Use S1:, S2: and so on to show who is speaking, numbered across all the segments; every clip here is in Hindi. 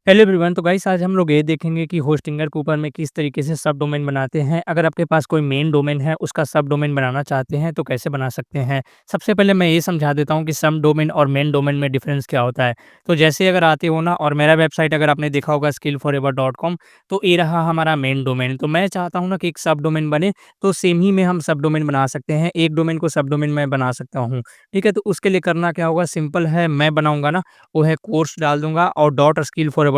S1: Hello everyone. तो गाइस आज हम लोग ये देखेंगे कि होस्टिंगर के ऊपर में किस तरीके से सब डोमेन बनाते हैं। अगर आपके पास कोई मेन डोमेन है उसका सब डोमेन बनाना चाहते हैं तो कैसे बना सकते हैं। सबसे पहले मैं ये समझा देता हूँ कि सब डोमेन और मेन डोमेन में डिफरेंस क्या होता है। तो जैसे अगर आते हो ना, और मेरा वेबसाइट अगर आपने देखा होगा skillforever.com, तो ये रहा हमारा मेन डोमेन। तो मैं चाहता हूँ ना कि एक सब डोमेन बने, तो सेम ही में हम सब डोमेन बना सकते हैं। एक डोमेन को सब डोमेन में बना सकता हूँ। ठीक है, तो उसके लिए करना क्या होगा, सिंपल है। मैं बनाऊंगा ना, वो है कोर्स डाल दूँगा और .skillforever.com।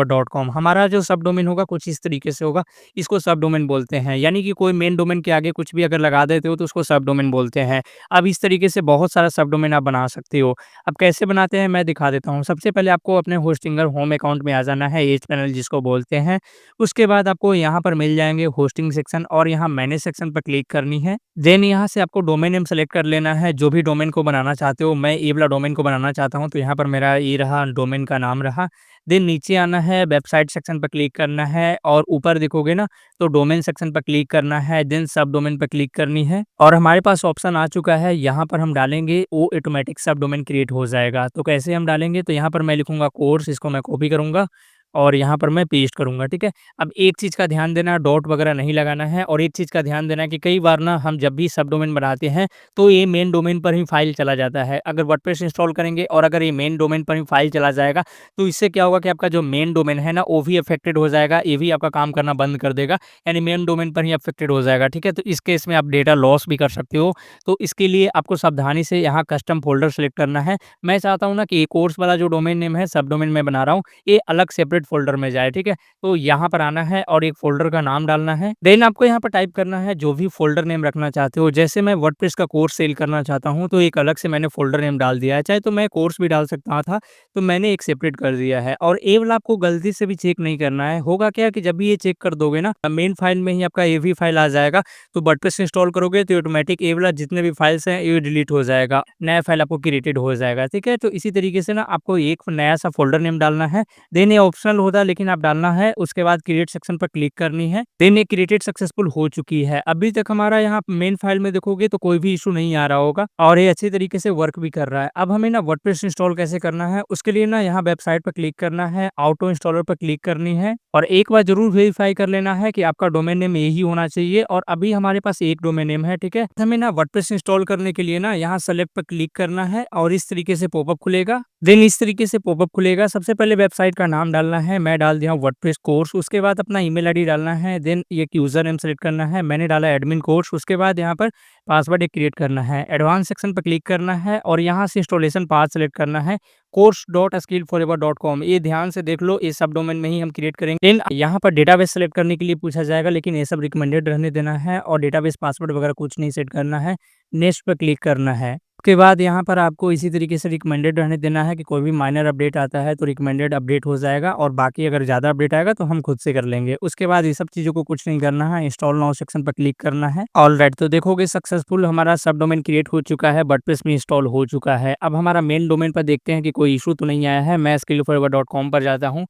S1: हमारा जो सब डोमेन होगा कुछ इस तरीके से होगा, इसको सब डोमेन बोलते हैं। यानी कि कोई मेन डोमेन के आगे कुछ भी अगर लगा देते हो तो उसको सब डोमेन बोलते हैं। अब इस तरीके से बहुत सारा सब डोमेन आप बना सकते हो। अब कैसे बनाते हैं मैं दिखा देता हूँ। सबसे पहले आपको अपने होस्टिंगर होम अकाउंट में आ जाना है, एज पैनल जिसको बोलते हैं। उसके बाद आपको यहाँ पर मिल जाएँगे होस्टिंग सेक्शन और यहाँ मैनेज सेक्शन पर क्लिक करनी है। देन यहाँ से आपको डोमेन नेम सेलेक्ट कर लेना है, जो भी डोमेन को बनाना चाहते हो। मैं ये वाला डोमेन को बनाना चाहता हूँ, तो यहाँ पर मेरा ये रहा, डोमेन का नाम रहा। देन नीचे आना है, वेबसाइट सेक्शन पर क्लिक करना है और ऊपर देखोगे ना, तो डोमेन सेक्शन पर क्लिक करना है। देन सब डोमेन पर क्लिक करनी है और हमारे पास ऑप्शन आ चुका है। यहाँ पर हम डालेंगे, वो ऑटोमेटिक सब डोमेन क्रिएट हो जाएगा। तो कैसे हम डालेंगे, तो यहाँ पर मैं लिखूंगा कोर्स, इसको मैं कॉपी करूंगा और यहाँ पर मैं पेस्ट करूँगा। ठीक है। अब एक चीज़ का ध्यान देना, डॉट वगैरह नहीं लगाना है। और एक चीज़ का ध्यान देना कि कई बार ना हम जब भी सब डोमेन बनाते हैं तो ये मेन डोमेन पर ही फाइल चला जाता है। अगर वर्डप्रेस इंस्टॉल करेंगे और अगर ये मेन डोमेन पर ही फाइल चला जाएगा, तो इससे क्या होगा कि आपका जो मेन डोमेन है ना, वो भी अफेक्टेड हो जाएगा। ये भी आपका काम करना बंद कर देगा, यानी मेन डोमेन पर ही अफेक्टेड हो जाएगा। ठीक है, तो इस केस में आप डेटा लॉस भी कर सकते हो। तो इसके लिए आपको सावधानी से यहाँ कस्टम फोल्डर सेलेक्ट करना है। मैं चाहता हूँ ना कि कोर्स वाला जो डोमेन नेम है, सब डोमेन में बना रहा हूँ, ये अलग सेपरेट फ़ोल्डर में जाए। ठीक है? तो यहाँ पर आना है और एक फ़ोल्डर का नाम डालना है। देन आपको यहाँ पर टाइप करना है जो भी फ़ोल्डर नेम रखना चाहते हो। जैसे मैं वर्डप्रेस का कोर्स सेल करना चाहता हूँ, तो एक अलग से मैंने फ़ोल्डर नेम डाल दिया है। चाहे तो मैं कोर्स भी डाल सकता था, तो मैंने एक सेपरेट कर दिया है। और ये वाला आपको गलती से भी चेक नहीं करना है। होगा क्या कि जब भी ये चेक कर दोगे ना, मेन फ़ाइल में ही आपका ये भी फ़ाइल आ जाएगा। तो वर्डप्रेस इंस्टॉल करोगे तो ऑटोमेटिक ये वाला जितने भी फ़ाइल्स हैं, ये डिलीट हो जाएगा। नया फ़ाइल आपको क्रिएटेड हो जाएगा। ठीक है? तो इसी तरीके से ना आपको एक नया सा फ़ोल्डर नेम डालना है। देन ये ऑप्शनल होता है, लेकिन आप डालना है। उसके बाद क्रिएट सेक्शन पर क्लिक करनी है। देन ये क्रिएटेड सक्सेसफुल हो चुकी है। अभी तक हमारा यहाँ मेन फाइल में देखोगे तो कोई भी इशू नहीं आ रहा होगा और ये अच्छी तरीके से वर्क भी कर रहा है। अब हमें ना वर्डप्रेस इंस्टॉल कैसे करना है, उसके लिए ना यहाँ वेबसाइट पर क्लिक करना है, ऑटो इंस्टॉलर पर क्लिक करनी है और एक बार जरूर वेरीफाई कर लेना है कि आपका डोमेन नेम यही होना चाहिए। और अभी हमारे पास एक डोमेन नेम है। ठीक है, हमें ना वर्डप्रेस इंस्टॉल करने के लिए ना यहाँ सेलेक्ट पर क्लिक करना है और इस तरीके से पॉपअप खुलेगा। देन इस तरीके से पॉपअप खुलेगा। सबसे पहले वेबसाइट का नाम डालना है। मैं डाल दिया हूँ वर्डप्रेस कोर्स। उसके बाद अपना ईमेल आईडी डालना है। देन एक यूजर नेम सेलेक्ट करना है। मैंने डाला एडमिन कोर्स। उसके बाद यहाँ पर पासवर्ड एक क्रिएट करना है। एडवांस सेक्शन पर क्लिक करना है और यहाँ से इंस्टॉलेशन पाथ सेलेक्ट करना है, course.skillforever.com। ये ध्यान से देख लो, ये सब डोमेन में ही हम क्रिएट करेंगे। देन यहाँ पर डेटाबेस सेलेक्ट करने के लिए पूछा जाएगा, लेकिन ये सब रिकमेंडेड रहने देना है और डेटाबेस पासवर्ड वगैरह कुछ नहीं सेट करना है। नेक्स्ट पर क्लिक करना है। उसके बाद यहाँ पर आपको इसी तरीके से रिकमेंडेड रहने देना है कि कोई भी माइनर अपडेट आता है तो रिकमेंडेड अपडेट हो जाएगा और बाकी अगर ज़्यादा अपडेट आएगा तो हम खुद से कर लेंगे। उसके बाद ये सब चीज़ों को कुछ नहीं करना है, इंस्टॉल नाउ सेक्शन पर क्लिक करना है। ऑलराइट, तो देखोगे सक्सेसफुल हमारा सब डोमेन क्रिएट हो चुका है, वर्डप्रेस में इंस्टॉल हो चुका है। अब हमारा मेन डोमेन पर देखते हैं कि कोई इशू तो नहीं आया है। मैं skillforever.com पर जाता हूँ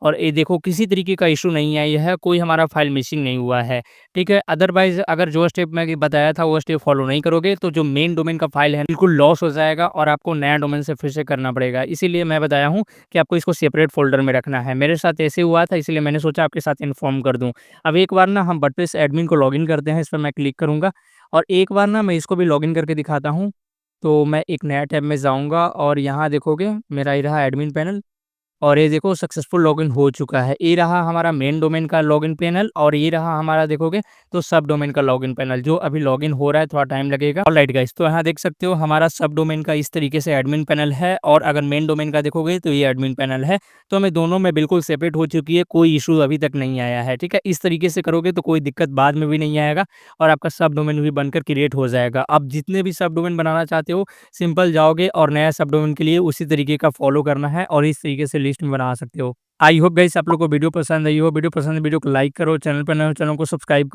S1: और ये देखो किसी तरीके का इशू नहीं आया है, कोई हमारा फाइल मिसिंग नहीं हुआ है। ठीक है, अदरवाइज़ अगर जो स्टेप मैं बताया था वो स्टेप फॉलो नहीं करोगे तो जो मेन डोमेन का फाइल है बिल्कुल लॉस हो जाएगा और आपको नया डोमेन से फिर से करना पड़ेगा। इसीलिए मैं बताया हूँ कि आपको इसको सेपरेट फ़ोल्डर में रखना है। मेरे साथ ऐसे हुआ था, इसलिए मैंने सोचा आपके साथ इन्फॉर्म कर दूँ। अब एक बार ना हम वर्डप्रेस एडमिन को लॉगिन करते हैं, इस पर मैं क्लिक करूँगा और एक बार ना मैं इसको भी लॉगिन करके दिखाता हूँ। तो मैं एक नया टैब में जाऊँगा और यहाँ देखोगे मेरा ये रहा एडमिन पैनल और ये देखो सक्सेसफुल लॉगिन हो चुका है। ये रहा हमारा मेन डोमेन का लॉगिन पैनल और ये रहा हमारा देखोगे तो सब डोमेन का लॉगिन पैनल, जो अभी लॉगिन हो रहा है, थोड़ा टाइम लगेगा। ऑलराइट गाइस, तो यहाँ देख सकते हो हमारा सब डोमेन का इस तरीके से एडमिन पैनल है और अगर मेन डोमेन का देखोगे तो ये एडमिन पैनल है। तो हमें दोनों में बिल्कुल सेपरेट हो चुकी है, कोई इशू अभी तक नहीं आया है। ठीक है, इस तरीके से करोगे तो कोई दिक्कत बाद में भी नहीं आएगा और आपका सब डोमेन भी बनकर क्रिएट हो जाएगा। अब जितने भी सब डोमेन बनाना चाहते हो, सिंपल जाओगे और नया सब डोमेन के लिए उसी तरीके का फॉलो करना है और इस तरीके से लिस्ट में बना सकते हो। आई होप गाइस आप लोग को वीडियो पसंद आई हो। वीडियो पसंद है, वीडियो को लाइक करो, चैनल पर नए हो चैनल को सब्सक्राइब करो।